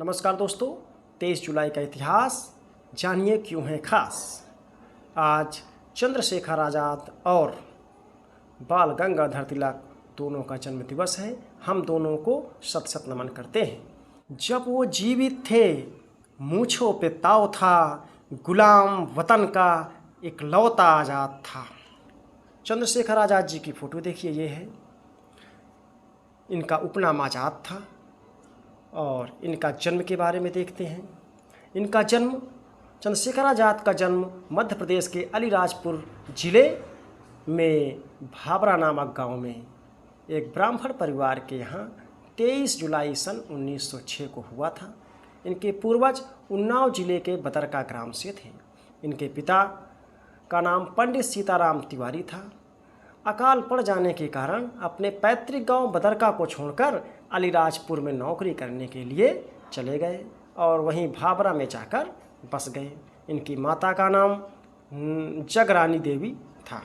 नमस्कार दोस्तों, 23 जुलाई का इतिहास जानिए क्यों है खास। आज चंद्रशेखर आज़ाद और बाल गंगाधर तिलक दोनों का जन्म दिवस है। हम दोनों को शत शत नमन करते हैं। जब वो जीवित थे मूंछों पे ताव था, गुलाम वतन का इकलौता आज़ाद था। चंद्रशेखर आज़ाद जी की फ़ोटो देखिए, ये है। इनका उपनाम आज़ाद था। और इनका जन्म के बारे में देखते हैं। इनका जन्म, चंद्रशेखर आज़ाद का जन्म मध्य प्रदेश के अलीराजपुर ज़िले में भाबरा नामक गांव में एक ब्राह्मण परिवार के यहाँ 23 जुलाई सन 1906 को हुआ था। इनके पूर्वज उन्नाव जिले के बदरका ग्राम से थे। इनके पिता का नाम पंडित सीताराम तिवारी था। अकाल पड़ जाने के कारण अपने पैतृक गांव बदरका को छोड़कर अलीराजपुर में नौकरी करने के लिए चले गए और वहीं भाबरा में जाकर बस गए। इनकी माता का नाम जगरानी देवी था।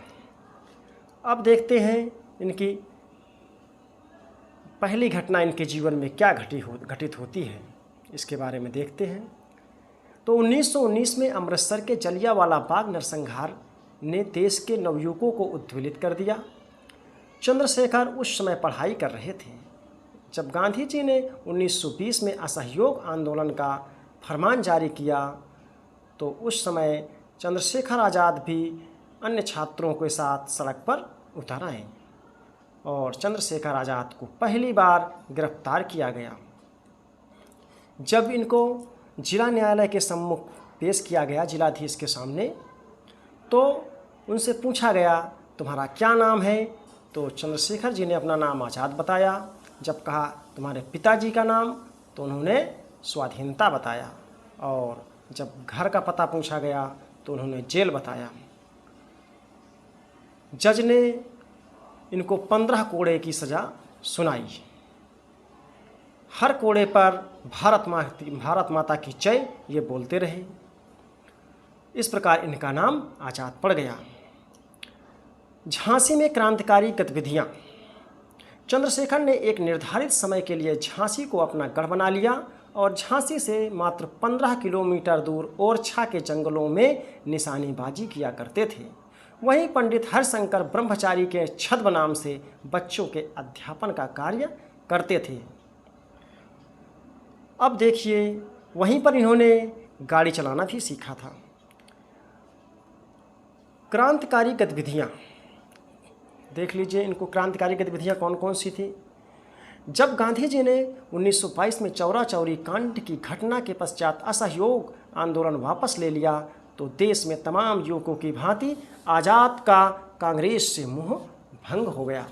अब देखते हैं इनकी पहली घटना इनके जीवन में क्या घटित होती है, इसके बारे में देखते हैं। तो 1919 में अमृतसर के जलियांवाला बाग नरसंहार ने देश के नवयुवकों को उद्वेलित कर दिया। चंद्रशेखर उस समय पढ़ाई कर रहे थे जब गांधी जी ने 1920 में असहयोग आंदोलन का फरमान जारी किया। तो उस समय चंद्रशेखर आज़ाद भी अन्य छात्रों के साथ सड़क पर उतर आए और चंद्रशेखर आज़ाद को पहली बार गिरफ्तार किया गया। जब इनको जिला न्यायालय के सम्मुख पेश किया गया, जिलाधीश के सामने, तो उनसे पूछा गया तुम्हारा क्या नाम है। तो चंद्रशेखर जी ने अपना नाम आज़ाद बताया। जब कहा तुम्हारे पिताजी का नाम, तो उन्होंने स्वाधीनता बताया। और जब घर का पता पूछा गया तो उन्होंने जेल बताया। जज ने इनको 15 कोड़े की सज़ा सुनाई। हर कोड़े पर भारत माता की जय ये बोलते रहे। इस प्रकार इनका नाम आज़ाद पड़ गया। झांसी में क्रांतिकारी गतिविधियां। चंद्रशेखर ने एक निर्धारित समय के लिए झांसी को अपना गढ़ बना लिया और झांसी से मात्र 15 किलोमीटर दूर ओरछा के जंगलों में निशानेबाजी किया करते थे। वहीं पंडित हरशंकर ब्रह्मचारी के छद्म नाम से बच्चों के अध्यापन का कार्य करते थे। अब देखिए, वहीं पर इन्होंने गाड़ी चलाना भी सीखा था। क्रांतिकारी गतिविधियाँ देख लीजिए, इनको क्रांतिकारी गतिविधियाँ कौन कौन सी थी। जब गांधी जी ने 1922 में चौरा चौरी कांड की घटना के पश्चात असहयोग आंदोलन वापस ले लिया, तो देश में तमाम युवकों की भांति आज़ाद का कांग्रेस से मोह भंग हो गया।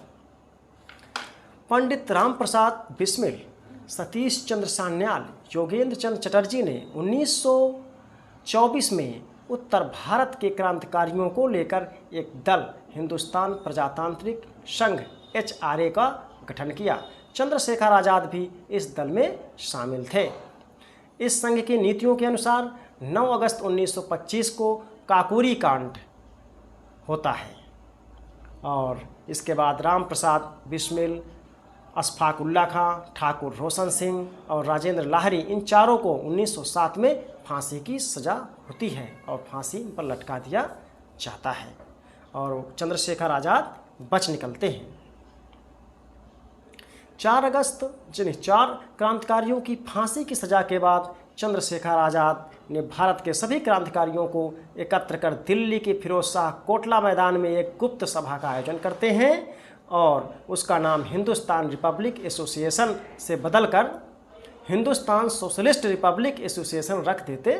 पंडित राम प्रसाद बिस्मिल, सतीश चंद्र सान्याल, योगेंद्र चंद्र चटर्जी ने 1924 में उत्तर भारत के क्रांतिकारियों को लेकर एक दल हिंदुस्तान प्रजातांत्रिक संघ HRA का गठन किया। चंद्रशेखर आज़ाद भी इस दल में शामिल थे। इस संघ की नीतियों के अनुसार 9 अगस्त 1925 को काकोरी कांड होता है और इसके बाद राम प्रसाद बिस्मिल, अशफाक उल्ला खां, ठाकुर रोशन सिंह और राजेंद्र लाहिड़ी, इन चारों को 1907 में फांसी की सज़ा होती है और फांसी पर लटका दिया जाता है और चंद्रशेखर आज़ाद बच निकलते हैं। 4 क्रांतिकारियों की फांसी की सज़ा के बाद चंद्रशेखर आज़ाद ने भारत के सभी क्रांतिकारियों को एकत्र कर दिल्ली के फिरोज शाह कोटला मैदान में एक गुप्त सभा का आयोजन करते हैं और उसका नाम हिंदुस्तान रिपब्लिक एसोसिएशन से बदलकर हिंदुस्तान सोशलिस्ट रिपब्लिक एसोसिएशन रख देते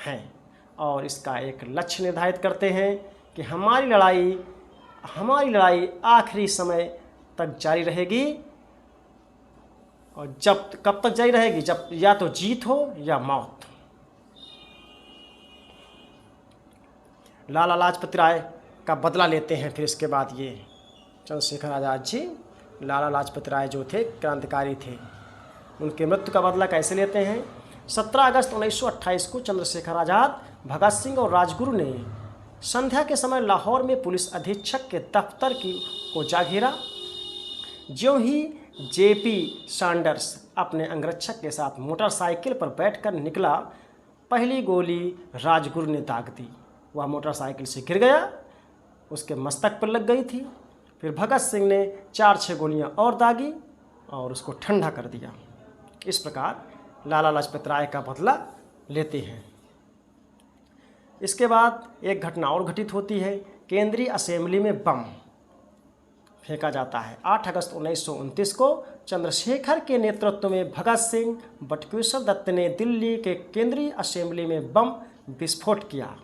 हैं और इसका एक लक्ष्य निर्धारित करते हैं कि हमारी लड़ाई आखिरी समय तक जारी रहेगी। और कब तक जारी रहेगी? जब या तो जीत हो या मौत। लाला लाजपत राय का बदला लेते हैं। फिर इसके बाद ये चंद्रशेखर आज़ाद जी, लाला लाजपत राय जो थे क्रांतिकारी थे, उनके मृत्यु का बदला कैसे लेते हैं। 17 अगस्त 1928 को चंद्रशेखर आज़ाद, भगत सिंह और राजगुरु ने संध्या के समय लाहौर में पुलिस अधीक्षक के दफ्तर को जा घेरा। ज्यों ही JP सैंडर्स अपने अंगरक्षक के साथ मोटरसाइकिल पर बैठकर निकला। पहली गोली राजगुरु ने दाग दी। वह मोटरसाइकिल से गिर गया, उसके मस्तक पर लग गई थी। फिर भगत सिंह ने 4-6 गोलियां और दागी और उसको ठंडा कर दिया। इस प्रकार लाला लाजपत राय का बदला लेते हैं। इसके बाद एक घटना और घटित होती है। केंद्रीय असेंबली में बम फेंका जाता है। 8 अगस्त 1929 को चंद्रशेखर के नेतृत्व में भगत सिंह, बटुकेश्वर दत्त ने दिल्ली के केंद्रीय असेंबली में बम विस्फोट किया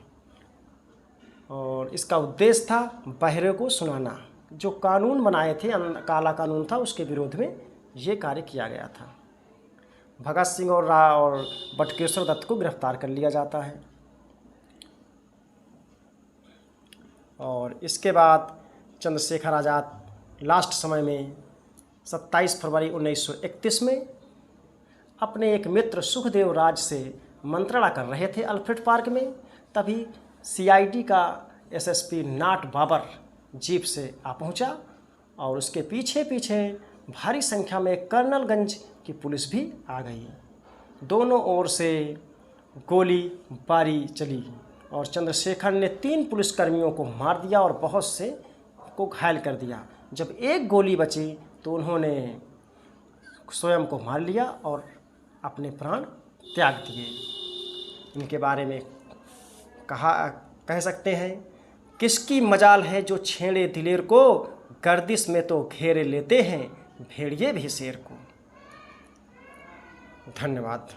और इसका उद्देश्य था बहरे को सुनाना। जो कानून बनाए थे, काला कानून था, उसके विरोध में ये कार्य किया गया था। भगत सिंह और बटुकेश्वर दत्त को गिरफ्तार कर लिया जाता है। और इसके बाद चंद्रशेखर आज़ाद लास्ट समय में 27 फरवरी 1931 में अपने एक मित्र सुखदेव राज से मंत्रणा कर रहे थे अल्फ्रेड पार्क में। तभी CID का SSP नाट बाबर जीप से आ पहुंचा और उसके पीछे पीछे भारी संख्या में कर्नलगंज की पुलिस भी आ गई। दोनों ओर से गोली बारी चली और चंद्रशेखर ने 3 पुलिसकर्मियों को मार दिया और बहुत से को घायल कर दिया। जब एक गोली बची तो उन्होंने स्वयं को मार लिया और अपने प्राण त्याग दिए। इनके बारे में कह सकते हैं, किसकी मजाल है जो छेड़े दिलेर को, गर्दिश में तो घेरे लेते हैं भेड़िए भी शेर को। धन्यवाद।